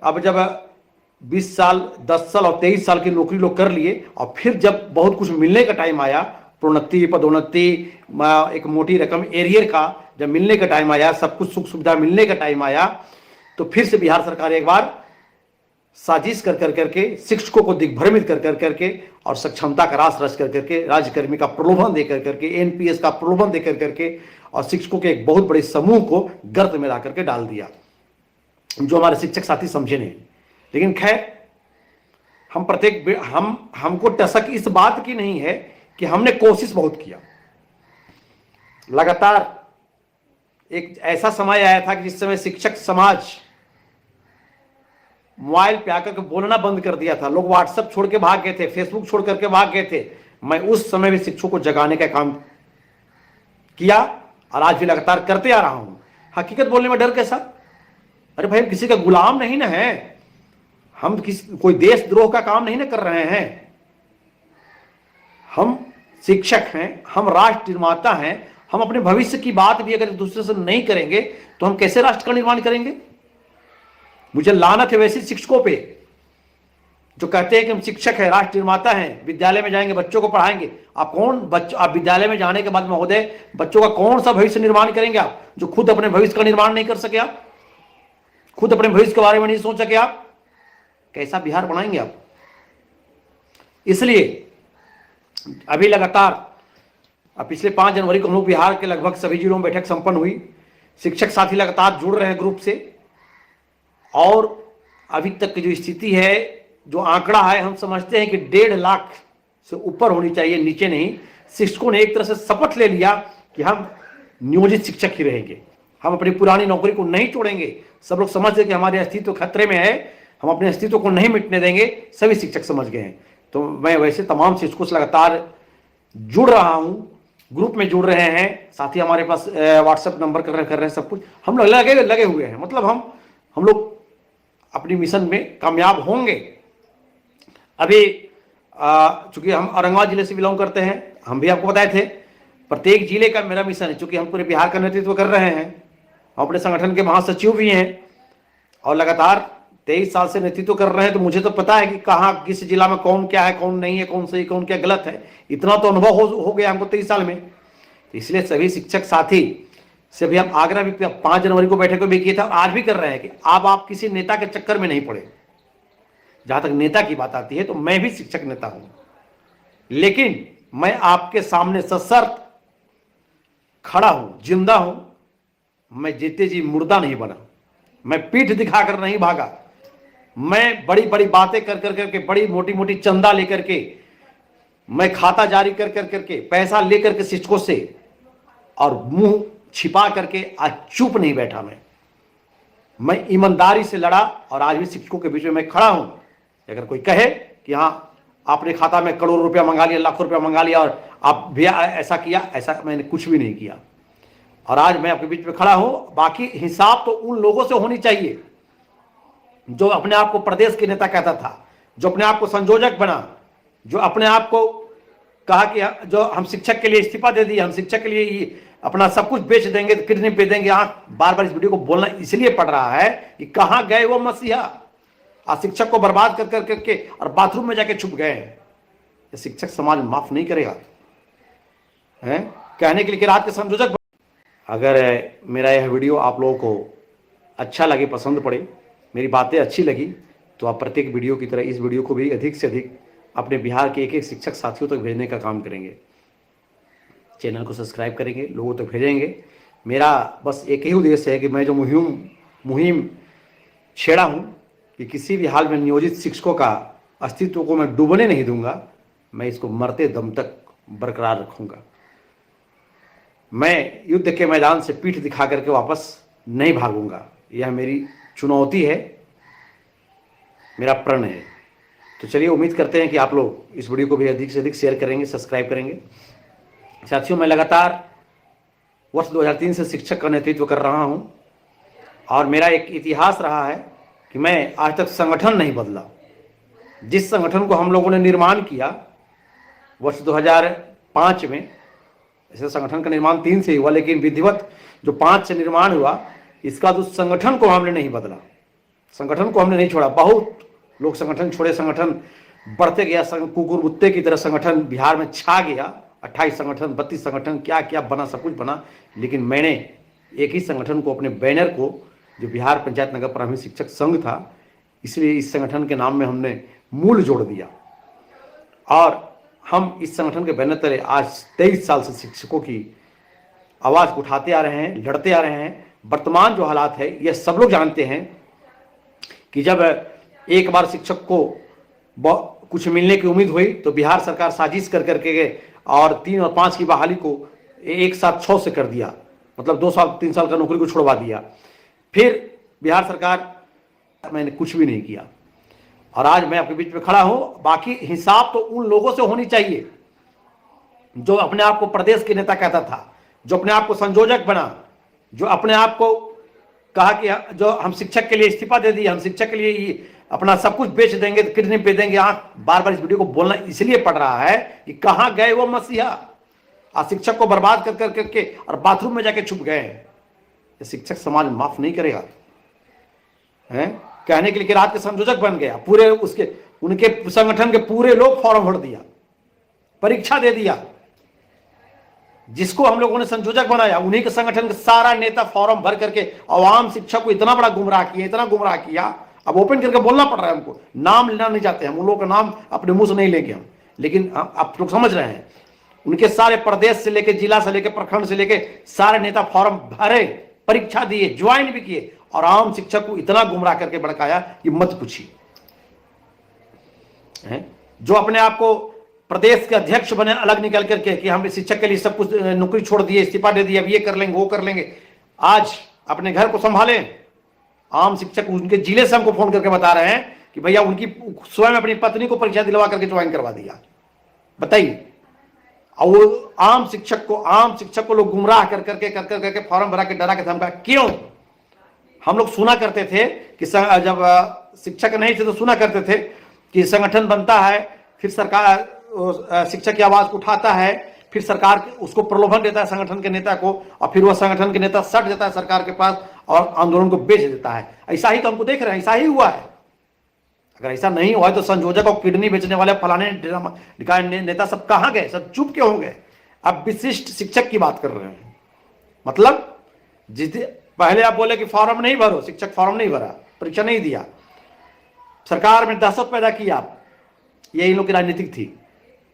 अब जब 20 साल 10 साल और 23 साल की नौकरी लोग कर लिए और फिर जब बहुत कुछ मिलने का टाइम आया, प्रोन्नति पदोन्नति एक मोटी रकम एरियर का जब मिलने का टाइम आया, सब कुछ सुख सुविधा मिलने का टाइम आया, तो फिर से बिहार सरकार एक बार साजिश कर करके शिक्षकों को दिग्भ्रमित कर करके और सक्षमता का रास रच कर करके राज्यकर्मी का प्रलोभन देकर करके एनपीएस का प्रलोभन देकर करके और शिक्षकों के एक बहुत बड़े समूह को गर्त में ला करके डाल दिया, जो हमारे शिक्षक साथी समझे नहीं। लेकिन खैर, हमको टसक इस बात की नहीं है कि हमने कोशिश बहुत किया। लगातार एक ऐसा समय आया था कि जिस समय शिक्षक समाज मोबाइल पे आकर के बोलना बंद कर दिया था, लोग व्हाट्सएप छोड़ के भाग गए थे, फेसबुक छोड़ करके भाग गए थे। मैं उस समय भी शिक्षकों को जगाने का काम किया और आज भी लगातार करते आ रहा हूं। हकीकत बोलने में डर कैसा? अरे भाई, हम किसी का गुलाम नहीं ना है, हम कोई देशद्रोह का काम नहीं ना कर रहे हैं। हम शिक्षक हैं, हम राष्ट्र निर्माता हैं। हम अपने भविष्य की बात भी अगर दूसरे से नहीं करेंगे तो हम कैसे राष्ट्र का निर्माण करेंगे? मुझे लानत है वैसे शिक्षकों पे जो कहते हैं कि हम शिक्षक हैं, राष्ट्र निर्माता हैं, विद्यालय में जाएंगे, बच्चों को पढ़ाएंगे। आप विद्यालय में जाने के बाद महोदय बच्चों का कौन सा भविष्य निर्माण करेंगे आप, जो खुद अपने भविष्य का निर्माण नहीं कर सके? आप खुद अपने भविष्य के बारे में नहीं सोच सके? आप कैसा बिहार बनाएंगे आप? इसलिए अभी लगातार पिछले 5 जनवरी को हम लोग बिहार के लगभग सभी जिलों में बैठक संपन्न हुई। शिक्षक साथी लगातार जुड़ रहे हैं ग्रुप से, और अभी तक की जो स्थिति है, जो आंकड़ा है, हम समझते हैं कि 1.5 लाख से ऊपर होनी चाहिए, नीचे नहीं। शिक्षकों ने एक तरह से शपथ ले लिया कि हम नियोजित शिक्षक ही रहेंगे, हम अपनी पुरानी नौकरी को नहीं छोड़ेंगे। सब लोग समझते कि हमारे अस्तित्व खतरे में है, हम अपने अस्तित्व को नहीं मिटने देंगे, सभी शिक्षक समझ गए हैं। तो मैं वैसे तमाम शिक्षकों से लगातार जुड़ रहा हूं, ग्रुप में जुड़ रहे हैं। साथ ही हमारे पास व्हाट्सएप नंबर कर रहे हैं, सब कुछ हम लोग लगे हुए हैं। मतलब हम लोग अपनी मिशन में कामयाब होंगे। अभी चूंकि हम औरंगाबाद जिले से बिलोंग करते हैं, हम भी आपको बताए थे प्रत्येक जिले का मेरा मिशन है। चूंकि हम पूरे बिहार का नेतृत्व कर रहे हैं, हम अपने संगठन के महासचिव भी हैं और लगातार 23 साल से नेतृत्व कर रहे हैं, तो मुझे तो पता है कि कहाँ किस जिला में कौन क्या है, कौन नहीं है, कौन सही कौन क्या गलत है। इतना तो अनुभव हो गया हमको 23 साल में। इसलिए सभी शिक्षक साथी से भी हम आग्रह भी 5 जनवरी को बैठक में भी किया था, आज भी कर रहे हैं कि आप किसी नेता के चक्कर में नहीं पड़े। जहां तक नेता की बात आती है तो मैं भी शिक्षक नेता हूं, लेकिन मैं आपके सामने सशर्त खड़ा हूं, जिंदा हूं। मैं जीते जी मुर्दा नहीं बना, मैं पीठ दिखाकर नहीं भागा। मैं बड़ी बड़ी बातें कर करके, बड़ी मोटी मोटी चंदा लेकर के, मैं खाता जारी कर करके, पैसा लेकर के शिक्षकों से, और मुंह छिपा करके आज चुप नहीं बैठा। मैं ईमानदारी से लड़ा और आज भी शिक्षकों के बीच में मैं खड़ा हूं। अगर कोई कहे कि हाँ आपने खाता में करोड़ रुपया मंगा लिया, लाखों रुपया मंगा लिया और आप भी ऐसा किया, ऐसा मैंने कुछ भी नहीं किया। और आज मैं आपके बीच में खड़ा हूं। बाकी हिसाब तो उन लोगों से होनी चाहिए जो अपने आप को प्रदेश के नेता कहता था, जो अपने आप को संयोजक बना, जो अपने आप को कहा कि जो हम शिक्षक के लिए इस्तीफा दे दिए, हम शिक्षक के लिए अपना सब कुछ बेच देंगे, किडनी बेच देंगे। बार बार इस वीडियो को बोलना इसलिए पड़ रहा है कि कहां गए वो मसीहा, आज शिक्षक को बर्बाद कर करके और बाथरूम में जाके छुप गए हैं। शिक्षक समाज माफ नहीं करेगा है कहने के लिए कि रात के संयोजक। अगर मेरा यह वीडियो आप लोगों को अच्छा लगे, पसंद पड़े, मेरी बातें अच्छी लगी, तो आप प्रत्येक वीडियो की तरह इस वीडियो को भी अधिक से अधिक अपने बिहार के एक एक शिक्षक साथियों तक भेजने का काम करेंगे। चैनल को सब्सक्राइब करेंगे, लोगों तक भेजेंगे। मेरा बस एक ही उद्देश्य है कि मैं जो मुहिम छेड़ा हूँ कि किसी भी हाल में नियोजित शिक्षकों का अस्तित्व को मैं डूबने नहीं दूंगा, मैं इसको मरते दम तक बरकरार रखूंगा। मैं युद्ध के मैदान से पीठ दिखा करके वापस नहीं भागूंगा। यह मेरी चुनौती है, मेरा प्रण है। तो चलिए, उम्मीद करते हैं कि आप लोग इस वीडियो को भी अधिक से अधिक शेयर करेंगे, सब्सक्राइब करेंगे। साथियों, मैं लगातार वर्ष 2003 से शिक्षक का नेतृत्व कर रहा हूं और मेरा एक इतिहास रहा है कि मैं आज तक संगठन नहीं बदला। जिस संगठन को हम लोगों ने निर्माण किया वर्ष 2005 में, ऐसे संगठन का निर्माण 3 से हुआ, लेकिन विधिवत जो 5 से निर्माण हुआ, इसका तो संगठन को हमने नहीं बदला। संगठन को हमने नहीं छोड़ा, बहुत लोग संगठन छोड़े, संगठन बढ़ते गया, कुकुर मुत्ते की तरह संगठन बिहार में छा गया। 28 संगठन, 32 संगठन, क्या क्या बना, सब कुछ बना। लेकिन मैंने एक ही संगठन को, अपने बैनर को, जो बिहार पंचायत नगर प्राथमिक शिक्षक संघ था, इसलिए इस संगठन के नाम में हमने मूल जोड़ दिया। और हम इस संगठन के बैनर तले आज 23 साल से शिक्षकों की आवाज उठाते आ रहे हैं, लड़ते आ रहे हैं। वर्तमान जो हालात है, यह सब लोग जानते हैं कि जब एक बार शिक्षक को कुछ मिलने की उम्मीद हुई तो बिहार सरकार साजिश कर करके गए और 3 और 5 की बहाली को एक साथ 6 से कर दिया, मतलब 2 साल 3 साल का नौकरी को छुड़वा दिया। फिर बिहार सरकार, मैंने कुछ भी नहीं किया और आज मैं आपके बीच में खड़ा हूं। बाकी हिसाब तो उन लोगों से होनी चाहिए जो अपने आप को प्रदेश के नेता कहता था, जो अपने आप को संयोजक बना, जो अपने आप को कहा कि जो हम शिक्षक के लिए इस्तीफा दे दिए, हम शिक्षक के लिए अपना सब कुछ बेच देंगे, किडनी बेच देंगे। बार बार इस वीडियो को बोलना इसलिए पड़ रहा है कि कहां गए वो मसीहा, आज शिक्षक को बर्बाद कर कर करके और बाथरूम में जाके छुप गए हैं। शिक्षक समाज माफ नहीं करेगा, हैं? कहने के लिए कि रात के संयोजक बन गया, पूरे उसके उनके संगठन के पूरे लोग फॉर्म भर दिया, परीक्षा दे दिया। जिसको हम लोगों ने संयोजक बनाया, उन्हीं के संगठन के सारा नेता फॉर्म भर करके आवाम शिक्षक को इतना बड़ा गुमराह किया, इतना गुमराह किया। अब ओपन करके बोलना पड़ रहा है हमको, नाम लेना नहीं चाहते हम, उन लोगों का नाम अपने मुंह से नहीं लेंगे हम, लेकिन आप लोग समझ रहे हैं। उनके सारे प्रदेश से लेके, जिला से लेके, प्रखंड से लेके सारे नेता फॉर्म भरे, परीक्षा दिए, ज्वाइन भी किए और आम शिक्षक को इतना गुमराह करके भड़काया कि मत पूछिए। जो अपने आप को प्रदेश के अध्यक्ष बने अलग निकल करके कि हम शिक्षक के लिए सब कुछ नौकरी छोड़ दिए, इस्तीफा दे दिया, अब ये कर लेंगे, वो कर लेंगे। आज अपने घर को संभालें। आम शिक्षक उनके जिले से हमको फोन करके बता रहे हैं कि भैया उनकी स्वयं अपनी पत्नी को परीक्षा दिलवा करके ज्वाइन करवा दिया। बताइए, और वो आम शिक्षक को लोग गुमराह कर करके फॉर्म भरा के डरा के धमका। क्यों? हम लोग सुना करते थे कि जब शिक्षक नहीं थे तो सुना करते थे कि संगठन बनता है, फिर सरकार शिक्षक की आवाज उठाता है, फिर सरकार उसको प्रलोभन देता है संगठन के नेता को, और फिर वह संगठन के नेता सट देता है सरकार के पास और आंदोलन को बेच देता है। ऐसा ही तो हमको देख रहे हैं, ऐसा ही हुआ है। अगर ऐसा नहीं हुआ तो संयोजक और किडनी बेचने वाले फलाने नेता सब कहां गए? सब चुप क्यों हो गए? अब विशिष्ट शिक्षक की बात कर रहे हैं। मतलब पहले आप बोले कि फॉर्म नहीं भरो, शिक्षक फॉर्म नहीं भरा, परीक्षा नहीं दिया, सरकार में दहशत पैदा की आप। ये इन लोग की राजनीतिक थी,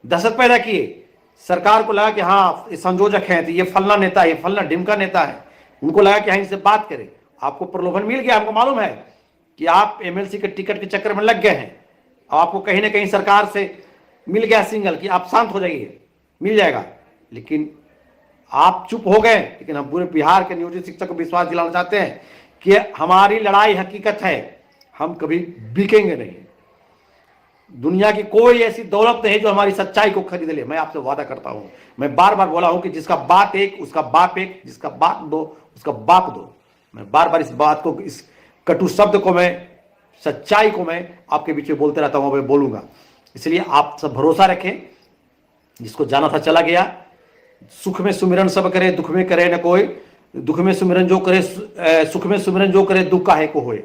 दहशत पैदा किए। सरकार को लगा कि हाँ ये संयोजक हैं, तो ये फलना नेता है, ये फलना ढिमका नेता है, उनको लगा कि हाँ इनसे बात करें। आपको प्रलोभन मिल गया, हमको मालूम है कि आप एमएलसी के टिकट के चक्कर में लग गए हैं, और आपको कहीं ना कहीं सरकार से मिल गया सिंगल कि आप शांत हो जाइए, मिल जाएगा। लेकिन आप चुप हो गए। लेकिन हम पूरे बिहार के नियोजित शिक्षक को विश्वास दिलाना चाहते हैं कि हमारी लड़ाई हकीकत है, हम कभी बिकेंगे नहीं। दुनिया की कोई ऐसी दौलत नहीं जो हमारी सच्चाई को खरीद ले। मैं आपसे वादा करता हूं, मैं बार बार बोला हूं कि जिसका बात एक उसका बाप एक, जिसका बात दो उसका बाप दो। मैं बार बार इस बात को, इस कटु शब्द को, मैं सच्चाई को मैं आपके बीच में बोलते रहता हूं, मैं बोलूंगा। इसलिए आप सब भरोसा रखें, जिसको जाना था चला गया। सुख में सुमिरन सब करे, दुख में करे न कोई। दुख में सुमिरन जो करे, सुख में सुमिरन जो करे, दुख काहे को होए।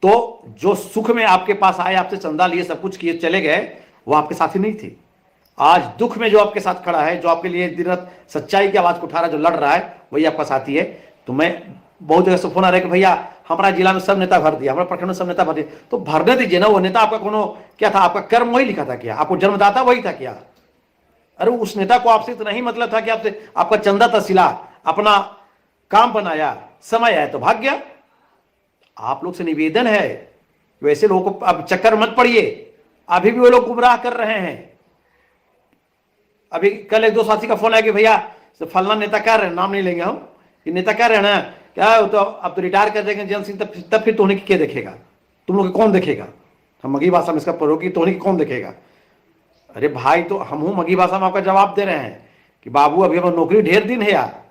तो जो सुख में आपके पास आए, आपसे चंदा लिए, सब कुछ किए, चले गए, वो आपके साथी नहीं थे। आज दुख में जो आपके साथ खड़ा है, जो आपके लिए दिन रात सच्चाई की आवाज को उठा रहा है, जो लड़ रहा है, वही आपका साथी है। तो मैं बहुत जगह से फोन आ रहा है कि भैया हमारा जिला में सब नेता भर दिया, हमारा प्रखंड में सब नेता भर दिया। तो भरने दीजिए ना। वो नेता आपका कोनो क्या था? आपका कर्म वही लिखा था क्या? आपको जन्मदाता वही था क्या? अरे उस नेता को आपसे इतना ही मतलब था कि आपसे आपका चंदा तहसीला, अपना काम बनाया, समय आया तो भाग गया। आप लोग से निवेदन है, वैसे लोगों को अब चक्कर मत पड़िए। अभी भी वो लोग गुमराह कर रहे हैं। अभी कल एक दो साथी का फोन आया कि भैया फलना नेता कह रहे हैं, नाम नहीं लेंगे हम, ये नेता कह रहे हैं ना क्या, तो अब तो रिटायर कर देंगे जन सिंह, तब फिर तोहनी की क्या देखेगा? तुम लोग कौन देखेगा? हम मगी भाषा में इसका प्रयोग की, तोहनी की कौन देखेगा? अरे भाई, तो हम मगी भाषा में आपका जवाब दे रहे हैं कि बाबू अभी हम नौकरी ढेर दिन है यार,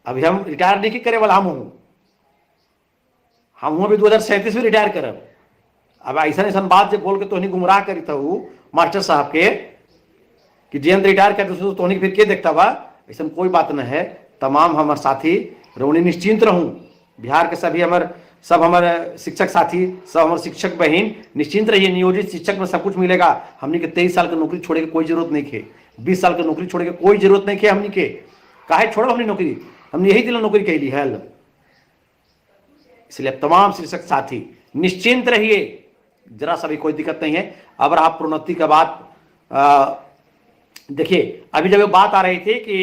अभी हम रिटायर नहीं करे वाला हम अभी 2037 में रिटायर करब। अब ऐसा बात जब बोल के तोहनी गुमराह करी था मास्टर साहब के कि जयंत रिटायर करते तो तोहनी फिर के देखता बा। ऐसा कोई बात न है। तमाम हमारे साथी रोनी निश्चिंत रहूं। बिहार के सभी हमारे सब हमारे शिक्षक साथी, सब हमारे शिक्षक बहन निश्चिंत रहिए, नियोजित शिक्षक में सब कुछ मिलेगा। हमने के 23 साल की नौकरी छोड़े के कोई जरूरत नहीं खे, 20 साल की नौकरी छोड़े के कोई जरूरत नहीं खे। हमने के काहे छोड़ो हमने नौकरी, हमने यही दिला नौकरी कैली है। इसलिए तमाम शिक्षक साथी निश्चिंत रहिए, जरा सा भी कोई दिक्कत नहीं है। अब आप प्रोन्नति का बात देखिए, अभी जब बात आ रही थी कि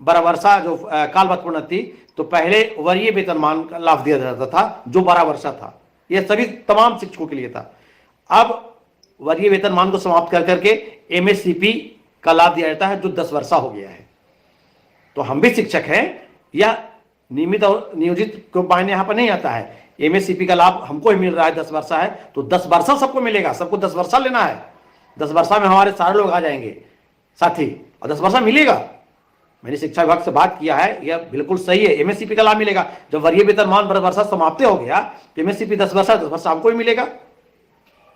12 वर्षा जो कालबद्ध प्रोन्नति, तो पहले वरीय वेतनमान का लाभ दिया जाता था जो 12 वर्षा था, यह सभी तमाम शिक्षकों के लिए था। अब वरीय वेतनमान को समाप्त कर करके एमएससीपी का लाभ दिया जाता है जो 10 वर्षा हो गया है। तो हम भी शिक्षक हैं, यह नियमित और नियोजित को मायने यहां पर नहीं आता है। एमएससीपी का लाभ हमको ही मिल रहा है, 10 वर्षा है तो 10 वर्षा सबको मिलेगा, सबको 10 वर्षा लेना है। 10 वर्षा में हमारे सारे लोग आ जाएंगे साथी, और 10 वर्षा मिलेगा। मैंने शिक्षा विभाग से बात किया है, यह बिल्कुल सही है, एमएससीपी का लाभ मिलेगा। जब वरीय वेतनमान 12 वर्षा समाप्त हो गया तो एमएससीपी 10 वर्षा हमको ही मिलेगा।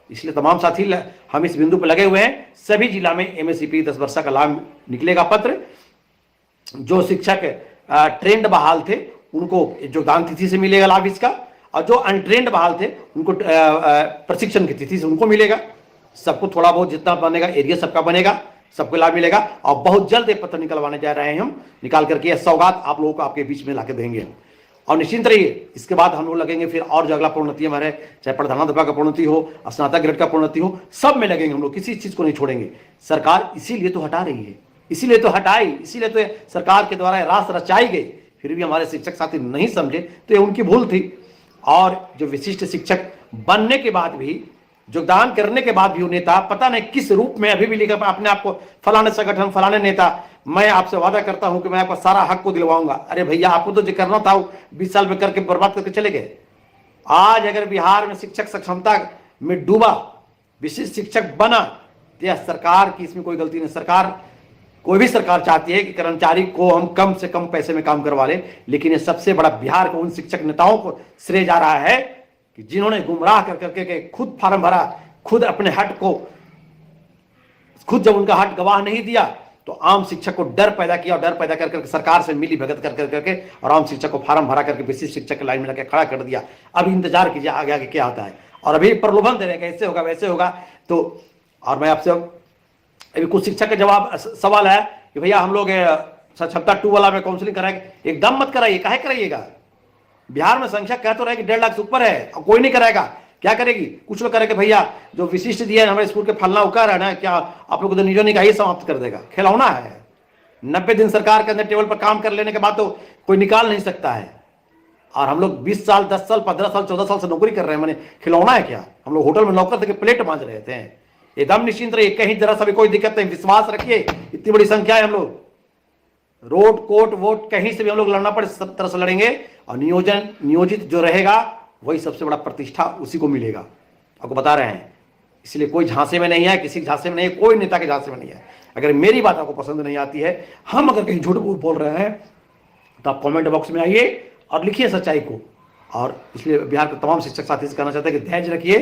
इसलिए तमाम साथी हम इस बिंदु पर लगे हुए हैं, सभी जिला में एमएससीपी 10 वर्षा का लाभ निकलेगा पत्र। जो शिक्षक ट्रेंड बहाल थे उनको योगदान तिथि से मिलेगा लाभ इसका, और जो अनट्रेंड बहाल थे उनको प्रशिक्षण की तिथि से उनको मिलेगा। सबको थोड़ा बहुत जितना बनेगा एरिया सबका बनेगा, सबको लाभ मिलेगा। और बहुत जल्द ये पत्र निकलवाने जा रहे हैं हम, निकाल करके यह सौगात आप लोगों को आपके बीच में लाके देंगे। और निश्चिंत रहिए, इसके बाद हम लोग लगेंगे फिर और जो अगला प्रोन्नति हमारे, चाहे प्रधानाध्यापक का प्रोन्नति हो, स्नातक ग्रेड का प्रोन्नति हो, सब में लगेंगे हम लोग, किसी चीज को नहीं छोड़ेंगे। सरकार इसीलिए तो हटा रही है, इसीलिए तो हटाई, इसीलिए तो सरकार के द्वारा रास रचाई गई, फिर भी हमारे शिक्षक साथी नहीं समझे तो ये उनकी भूल थी। और जो विशिष्ट शिक्षक बनने के बाद भी, योगदान करने के बाद भी, वो नेता पता नहीं किस रूप में अभी भी लिखा अपने आप को फलाने संगठन, फलाने नेता, मैं आपसे वादा करता हूं कि मैं आपका सारा हक को दिलवाऊंगा। अरे भैया, आपको तो जो करना था 20 साल में करके बर्बाद करके चले गए। आज अगर बिहार में शिक्षक सक्षमता में डूबा, विशिष्ट शिक्षक बना, तो यह सरकार की इसमें कोई गलती नहीं। सरकार, कोई भी सरकार चाहती है कि कर्मचारी को हम कम से कम पैसे में काम करवा लें, लेकिन ये सबसे बड़ा बिहार को उन शिक्षक नेताओं को श्रेय जा रहा है कि जिन्होंने गुमराह कर करके खुद फार्म भरा, खुद अपने हट को, खुद जब उनका हट गवाह नहीं दिया तो आम शिक्षक को डर पैदा किया, और डर पैदा कर करके सरकार से मिली भगत कर करके और आम शिक्षक को फार्म भरा करके विशिष्ट शिक्षक की लाइन में लगा खड़ा कर दिया। अब इंतजार कीजिए आगे आगे क्या होता है। और अभी प्रलोभन दे रहे हैं ऐसे होगा वैसे होगा। तो और मैं आपसे अभी कुछ शिक्षक का जवाब सवाल है कि भैया हम लोग सक्षमता 2 वाला में काउंसलिंग कराएंगे। एकदम मत कराइए, काहे कराइएगा? बिहार में संख्या कह तो रहे कि 1.5 लाख से ऊपर है, और कोई नहीं कराएगा। क्या करेगी? कुछ लोग करेंगे भैया जो विशिष्ट दिया है हमारे स्कूल के फलना उकार है ना, क्या आप लोग तो निजो निकाही समाप्त कर देगा? खिलौना है। 90 दिन सरकार के अंदर टेबल पर काम कर लेने के बाद तो कोई निकाल नहीं सकता है। और हम लोग 20 साल 10 साल 15 साल 14 साल से नौकरी कर रहे हैं, मैंने खिलौना है क्या? हम लोग होटल में नौकर थे, प्लेट मांज रहे थे। एकदम निश्चिंत रहिए, कहीं जरा सा भी कोई दिक्कत नहीं, विश्वास रखिए। इतनी बड़ी संख्या है, हम लोग रोड कोर्ट वोट कहीं से भी हम लोग लड़ना पड़े सब तरह से लड़ेंगे। और नियोजित जो रहेगा वही सबसे बड़ा प्रतिष्ठा उसी को मिलेगा, आपको बता रहे हैं। इसलिए कोई झांसे में नहीं है, किसी के झांसे में नहीं है, कोई नेता के झांसे में नहीं है। अगर मेरी बात आपको पसंद नहीं आती है, हम अगर कहीं झूठ बोल रहे हैं, तो आप कमेंट बॉक्स में आइए और लिखिए सच्चाई को। और इसलिए बिहार के तमाम शिक्षक साथी से कहना चाहते हैं कि धैर्य रखिए,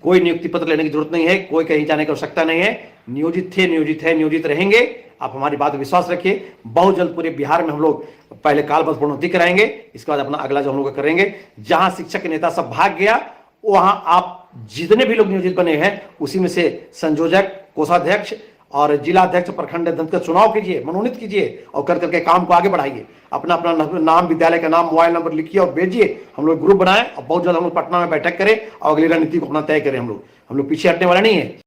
कोई नियुक्ति पत्र लेने की जरूरत नहीं है, कोई कहीं जाने की आवश्यकता नहीं है। नियोजित थे, नियोजित है, नियोजित रहेंगे। आप हमारी बात पर विश्वास रखिए। बहुत जल्द पूरे बिहार में हम लोग पहले कालबद्ध प्रोन्नति कराएंगे, इसके बाद अपना अगला जो हम लोग करेंगे। जहां शिक्षक के नेता सब भाग गया, वहां आप जितने भी लोग नियोजित बने हैं उसी में से संयोजक, कोषाध्यक्ष और जिलाध्यक्ष, प्रखंड अध्यक्ष का चुनाव कीजिए, मनोनीत कीजिए और कर करके काम को आगे बढ़ाइए। अपना अपना नाम, विद्यालय का नाम, मोबाइल नंबर लिखिए और भेजिए। हम लोग ग्रुप बनाएं और बहुत जल्द हम लोग पटना में बैठक करें और अगली रणनीति को अपना तय करें। हम लोग पीछे हटने वाले नहीं है।